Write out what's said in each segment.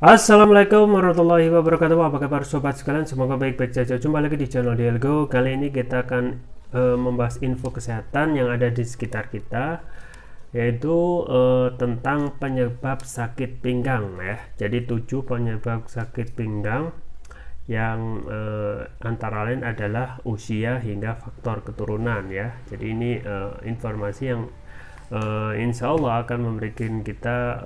Assalamualaikum warahmatullahi wabarakatuh. Apa kabar sobat sekalian? Semoga baik-baik saja. Jumpa lagi di channel Dialgo. Kali ini kita akan membahas info kesehatan yang ada di sekitar kita, yaitu tentang penyebab sakit pinggang ya. Jadi 7 penyebab sakit pinggang yang antara lain adalah usia hingga faktor keturunan ya. Jadi ini informasi yang insya Allah akan memberikan kita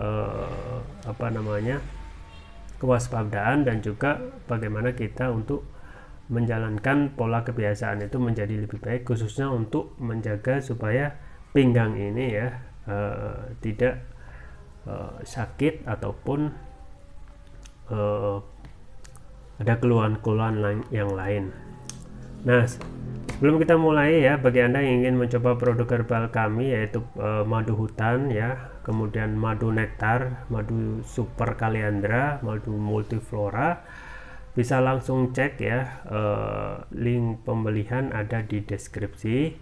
kewaspadaan dan juga bagaimana kita untuk menjalankan pola kebiasaan itu menjadi lebih baik, khususnya untuk menjaga supaya pinggang ini ya tidak sakit ataupun ada keluhan-keluhan yang lain. Nah, sebelum kita mulai ya, bagi Anda yang ingin mencoba produk herbal kami yaitu madu hutan ya, kemudian madu nektar, madu super kaliandra, madu multiflora, bisa langsung cek ya, link pembelian ada di deskripsi,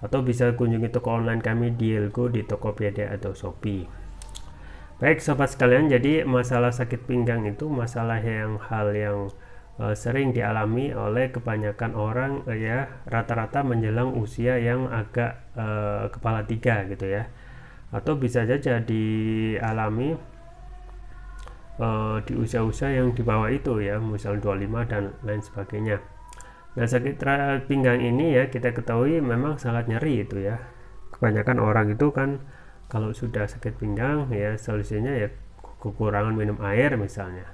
atau bisa kunjungi toko online kami Dialgo di Tokopedia atau Shopee. Baik sobat sekalian, jadi masalah sakit pinggang itu masalah hal yang sering dialami oleh kebanyakan orang ya, rata-rata menjelang usia yang agak kepala tiga gitu ya, atau bisa saja dialami di usia-usia yang di bawah itu ya, misal 25 dan lain sebagainya. Nah, sakit pinggang ini ya, kita ketahui memang sangat nyeri itu ya. Kebanyakan orang itu kan kalau sudah sakit pinggang ya, solusinya ya kekurangan minum air misalnya.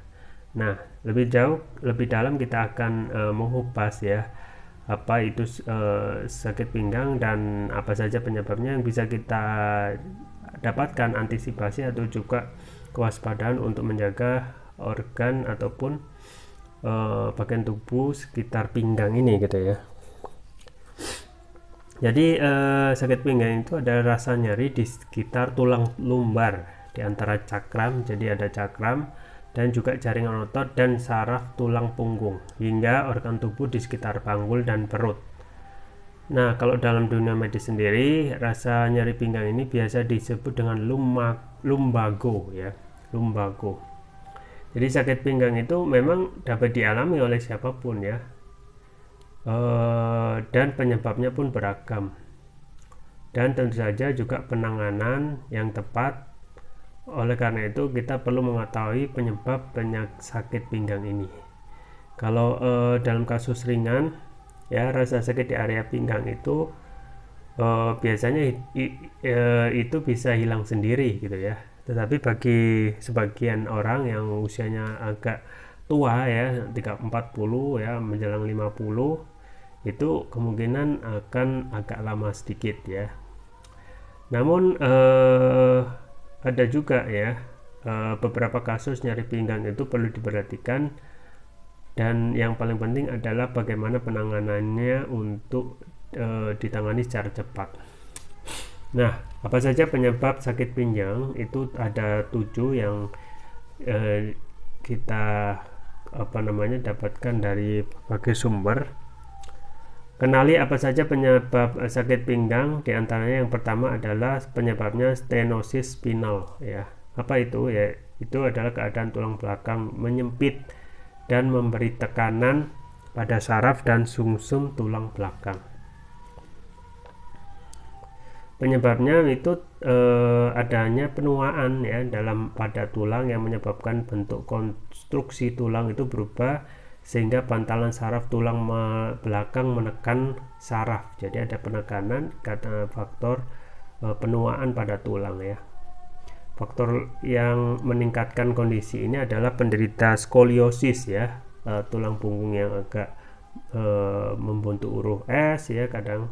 Nah, lebih jauh, lebih dalam kita akan mengupas ya, apa itu sakit pinggang dan apa saja penyebabnya yang bisa kita dapatkan antisipasi atau juga kewaspadaan untuk menjaga organ ataupun bagian tubuh sekitar pinggang ini gitu ya. Jadi sakit pinggang itu ada rasa nyeri di sekitar tulang lumbar di antara cakram, jadi ada cakram dan juga jaringan otot dan saraf tulang punggung hingga organ tubuh di sekitar panggul dan perut. Nah, kalau dalam dunia medis sendiri, rasa nyeri pinggang ini biasa disebut dengan lumbago ya, lumbago. Jadi sakit pinggang itu memang dapat dialami oleh siapapun ya, dan penyebabnya pun beragam, dan tentu saja juga penanganan yang tepat. Oleh karena itu kita perlu mengetahui penyebab sakit pinggang ini. Kalau dalam kasus ringan ya, rasa sakit di area pinggang itu biasanya itu bisa hilang sendiri gitu ya. Tetapi bagi sebagian orang yang usianya agak tua ya, 40 ya menjelang 50, itu kemungkinan akan agak lama sedikit ya. Namun ada juga ya beberapa kasus nyeri pinggang itu perlu diperhatikan, dan yang paling penting adalah bagaimana penanganannya untuk ditangani secara cepat. Nah, apa saja penyebab sakit pinggang? Itu ada 7 yang kita dapatkan dari berbagai sumber. Kenali apa saja penyebab sakit pinggang. Di antaranya yang pertama adalah penyebabnya stenosis spinal ya. Apa itu ya? Itu adalah keadaan tulang belakang menyempit dan memberi tekanan pada saraf dan sumsum tulang belakang. Penyebabnya itu adanya penuaan ya pada tulang yang menyebabkan bentuk konstruksi tulang itu berubah sehingga bantalan saraf tulang belakang menekan saraf. Jadi ada penekanan karena faktor penuaan pada tulang ya. Faktor yang meningkatkan kondisi ini adalah penderita skoliosis ya, tulang punggung yang agak membentuk huruf S ya, kadang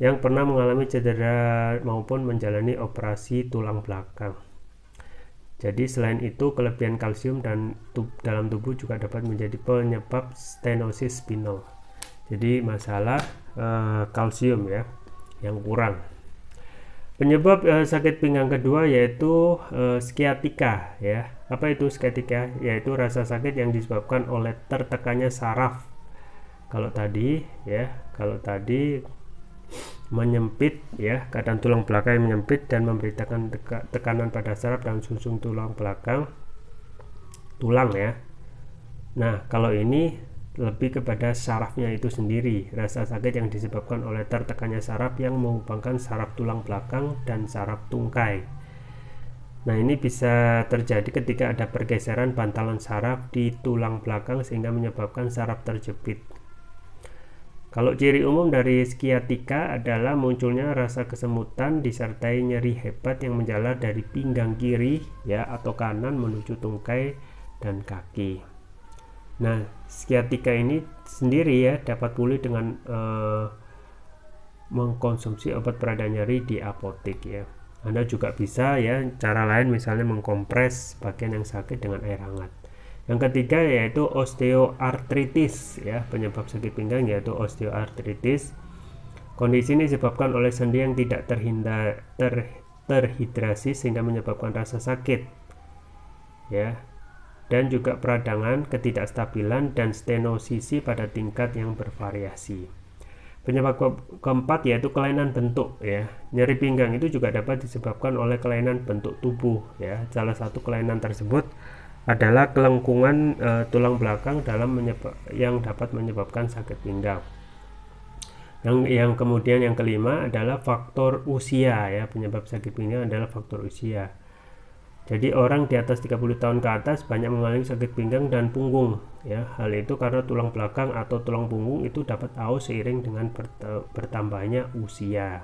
yang pernah mengalami cedera maupun menjalani operasi tulang belakang. Jadi selain itu, kelebihan kalsium dalam tubuh juga dapat menjadi penyebab stenosis spinal. Jadi masalah kalsium ya yang kurang. Penyebab sakit pinggang kedua yaitu sciatica ya. Apa itu sciatica? Yaitu rasa sakit yang disebabkan oleh tertekannya saraf. Kalau tadi menyempit ya, keadaan tulang belakang yang menyempit dan memberi tekanan pada saraf dan sumsum tulang belakang. tulang ya. Nah, kalau ini lebih kepada sarafnya itu sendiri, rasa sakit yang disebabkan oleh tertekannya saraf yang menghubungkan saraf tulang belakang dan saraf tungkai. Nah, ini bisa terjadi ketika ada pergeseran bantalan saraf di tulang belakang sehingga menyebabkan saraf terjepit. Kalau ciri umum dari skiatika adalah munculnya rasa kesemutan disertai nyeri hebat yang menjalar dari pinggang kiri ya atau kanan menuju tungkai dan kaki. Nah, skiatika ini sendiri ya dapat pulih dengan mengkonsumsi obat pereda nyeri di apotek ya. Anda juga bisa ya cara lain misalnya mengkompres bagian yang sakit dengan air hangat. Yang ketiga yaitu osteoartritis ya, penyebab sakit pinggang yaitu osteoartritis. Kondisi ini disebabkan oleh sendi yang tidak terhidrasi sehingga menyebabkan rasa sakit ya, dan juga peradangan, ketidakstabilan dan stenosisi pada tingkat yang bervariasi. Penyebab keempat yaitu kelainan bentuk ya. Nyeri pinggang itu juga dapat disebabkan oleh kelainan bentuk tubuh ya. Salah satu kelainan tersebut adalah kelengkungan tulang belakang yang dapat menyebabkan sakit pinggang. Yang kemudian yang kelima adalah faktor usia ya. Penyebab sakit pinggang adalah faktor usia. Jadi orang di atas 30 tahun ke atas banyak mengalami sakit pinggang dan punggung ya. Hal itu karena tulang belakang atau tulang punggung itu dapat aus seiring dengan bertambahnya usia.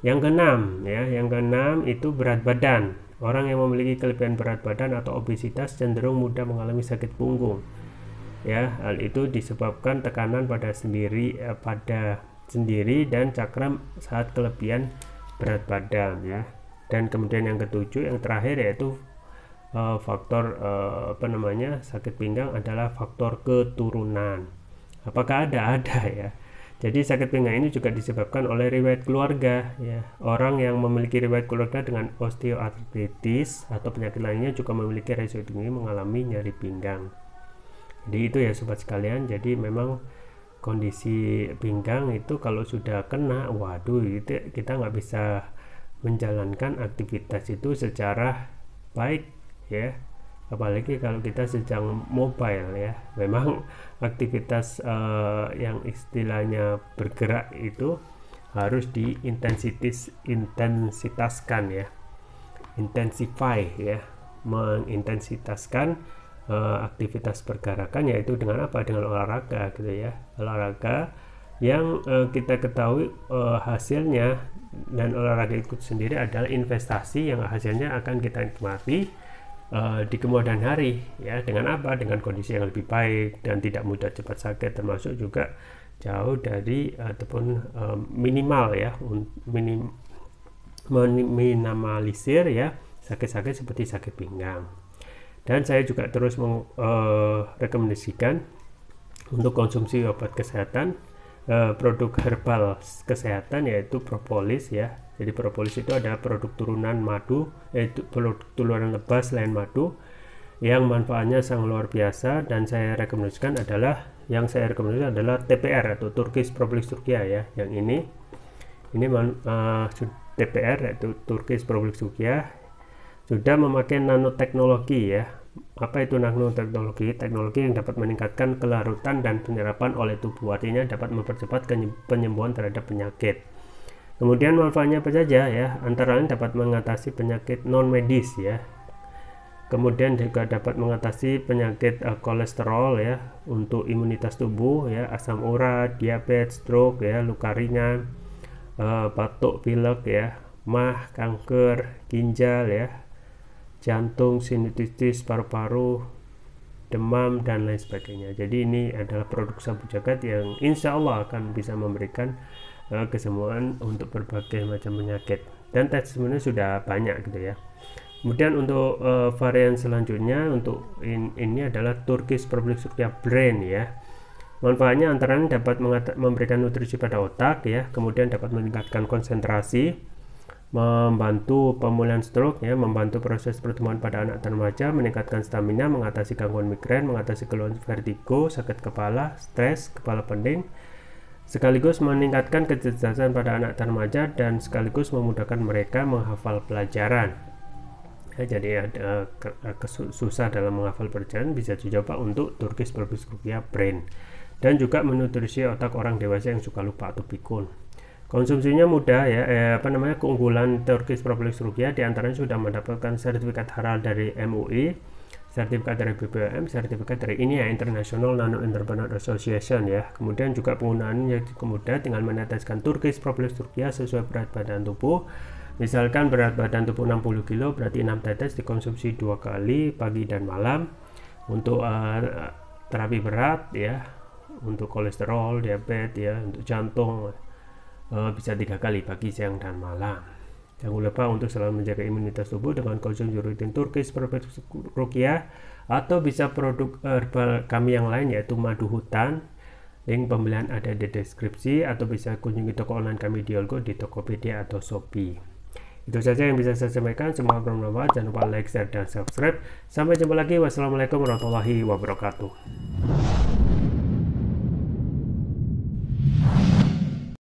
Yang keenam ya, yang keenam itu berat badan. Orang yang memiliki kelebihan berat badan atau obesitas cenderung mudah mengalami sakit punggung. Ya, hal itu disebabkan tekanan pada sendiri dan cakram saat kelebihan berat badan ya. Dan kemudian yang ketujuh, yang terakhir yaitu faktor sakit pinggang adalah faktor keturunan. Apakah ada ya. Jadi sakit pinggang ini juga disebabkan oleh riwayat keluarga ya. Orang yang memiliki riwayat keluarga dengan osteoartritis atau penyakit lainnya juga memiliki resiko tinggi mengalami nyeri pinggang. Jadi itu ya sobat sekalian. Jadi memang kondisi pinggang itu kalau sudah kena, waduh itu kita nggak bisa menjalankan aktivitas itu secara baik ya. Apalagi kalau kita sedang mobile ya, memang aktivitas yang istilahnya bergerak itu harus intensitaskan ya, intensify ya, mengintensitaskan aktivitas pergerakan, yaitu dengan apa? Dengan olahraga gitu ya, olahraga yang kita ketahui hasilnya, dan olahraga itu sendiri adalah investasi yang hasilnya akan kita nikmati di kemudian hari ya. Dengan apa? Dengan kondisi yang lebih baik dan tidak mudah cepat sakit, termasuk juga jauh dari ataupun minimal ya, minimalisir ya sakit-sakit seperti sakit pinggang. Dan saya juga terus merekomendasikan untuk konsumsi obat kesehatan, produk herbal kesehatan, yaitu propolis ya. Jadi propolis itu adalah produk turunan madu, yaitu produk turunan lebah selain madu yang manfaatnya sangat luar biasa. Dan saya rekomendasikan adalah TPR atau Turkish Propolis Turkiya ya. Yang ini TPR yaitu Turkish Propolis Turkiya sudah memakai nanoteknologi ya. Apa itu nanoteknologi? Teknologi yang dapat meningkatkan kelarutan dan penyerapan oleh tubuh, artinya dapat mempercepat penyembuhan terhadap penyakit. Kemudian manfaatnya apa saja ya? Antara lain dapat mengatasi penyakit non medis ya. Kemudian juga dapat mengatasi penyakit kolesterol ya, untuk imunitas tubuh ya, asam urat, diabetes, stroke ya, luka ringan, batuk pilek ya, mah, kanker ginjal ya, jantung, sinusitis, paru-paru, demam dan lain sebagainya. Jadi ini adalah produk sabu jagat yang insya Allah akan bisa memberikan kesembuhan untuk berbagai macam penyakit, dan testimoni sudah banyak gitu ya. Kemudian untuk varian selanjutnya untuk ini adalah Turkish Propolis Turkiya Brand ya. Manfaatnya antara lain dapat memberikan nutrisi pada otak ya, kemudian dapat meningkatkan konsentrasi, membantu pemulihan stroke ya, membantu proses pertumbuhan pada anak dan remaja, meningkatkan stamina, mengatasi gangguan migrain, mengatasi keluhan vertigo, sakit kepala, stres, kepala pening, sekaligus meningkatkan kecerdasan pada anak dan remaja, dan sekaligus memudahkan mereka menghafal pelajaran. ya, jadi ada susah dalam menghafal perjalanan, bisa dicoba untuk Turkish Public Ruqyah Brain. Dan juga menutrisi otak orang dewasa yang suka lupa atau pikun. Konsumsinya mudah ya, keunggulan Turkish Public Ruqyah diantaranya sudah mendapatkan sertifikat halal dari MUI, sertifikat dari BPOM, sertifikat dari ini ya, International Nano Entrepreneur Association ya. Kemudian juga penggunaannya mudah, tinggal meneteskan Turkish Public Ruqyah sesuai berat badan tubuh. Misalkan berat badan tubuh 60 kg, berarti 6 tetes dikonsumsi 2 kali pagi dan malam. Untuk terapi berat ya, untuk kolesterol, diabetes ya, untuk jantung bisa 3 kali pagi, siang, dan malam. Jangan lupa untuk selalu menjaga imunitas tubuh dengan konsumsi rutin Turkish Public Ruqyah, atau bisa produk herbal kami yang lain yaitu madu hutan. Link pembelian ada di deskripsi, atau bisa kunjungi toko online kami di Olgo, di Tokopedia atau Shopee. Itu saja yang bisa saya sampaikan. Semoga bermanfaat. Jangan lupa like, share, dan subscribe. Sampai jumpa lagi. Wassalamualaikum warahmatullahi wabarakatuh.